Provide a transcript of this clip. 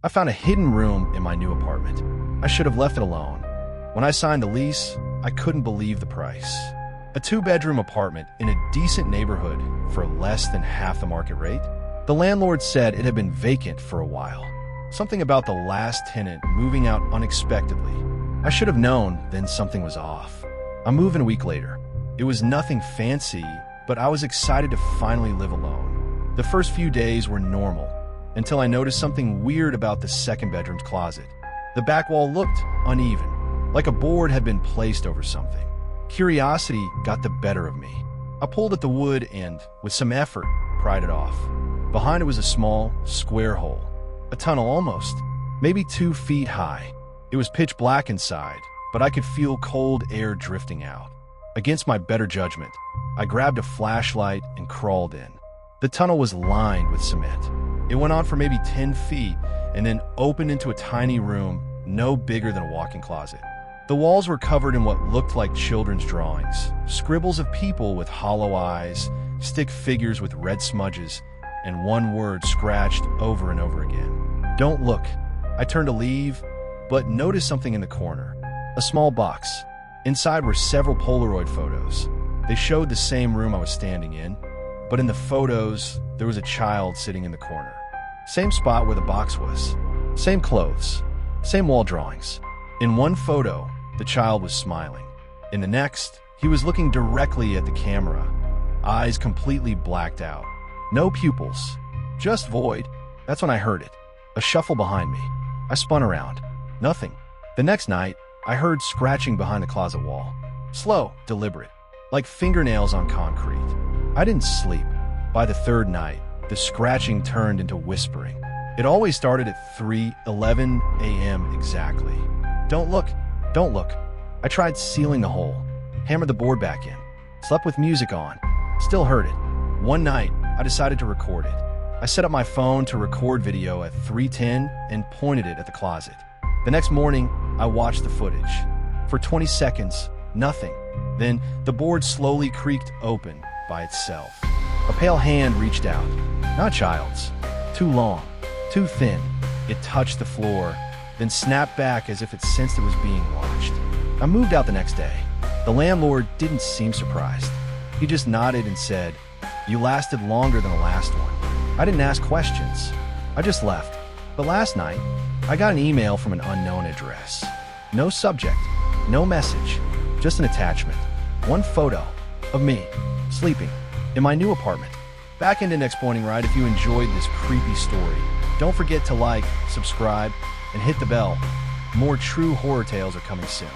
I found a hidden room in my new apartment. I should have left it alone. When I signed the lease, I couldn't believe the price. A 2-bedroom apartment in a decent neighborhood for less than half the market rate. The landlord said it had been vacant for a while. Something about the last tenant moving out unexpectedly. I should have known then something was off. I moved in a week later. It was nothing fancy, but I was excited to finally live alone. The first few days were normal, until I noticed something weird about the second bedroom's closet. The back wall looked uneven, like a board had been placed over something. Curiosity got the better of me. I pulled at the wood and, with some effort, pried it off. Behind it was a small, square hole. A tunnel almost, maybe 2 feet high. It was pitch black inside, but I could feel cold air drifting out. Against my better judgment, I grabbed a flashlight and crawled in. The tunnel was lined with cement. It went on for maybe 10 feet and then opened into a tiny room no bigger than a walk-in closet. The walls were covered in what looked like children's drawings, scribbles of people with hollow eyes, stick figures with red smudges, and one word scratched over and over again. Don't look. I turned to leave, but noticed something in the corner. A small box. Inside were several Polaroid photos. They showed the same room I was standing in, but in the photos, there was a child sitting in the corner. Same spot where the box was. Same clothes. Same wall drawings. In one photo, the child was smiling. In the next, he was looking directly at the camera, eyes completely blacked out. No pupils, just void. That's when I heard it. A shuffle behind me. I spun around. Nothing. The next night, I heard scratching behind the closet wall. Slow, deliberate, like fingernails on concrete. I didn't sleep. By the third night, the scratching turned into whispering. It always started at 3:11 a.m. exactly. Don't look. Don't look. I tried sealing the hole, hammered the board back in, slept with music on, still heard it. One night, I decided to record it. I set up my phone to record video at 3:10 and pointed it at the closet. The next morning, I watched the footage. For 20 seconds, nothing. Then the board slowly creaked open by itself. A pale hand reached out. Not child's. Too long, too thin. It touched the floor, then snapped back as if it sensed it was being watched. I moved out the next day. The landlord didn't seem surprised. He just nodded and said, "You lasted longer than the last one." I didn't ask questions. I just left. But last night, I got an email from an unknown address. No subject, no message, just an attachment. One photo of me, sleeping, in my new apartment. Back into Next Pointing Right. If you enjoyed this creepy story, don't forget to like, subscribe, and hit the bell. More true horror tales are coming soon.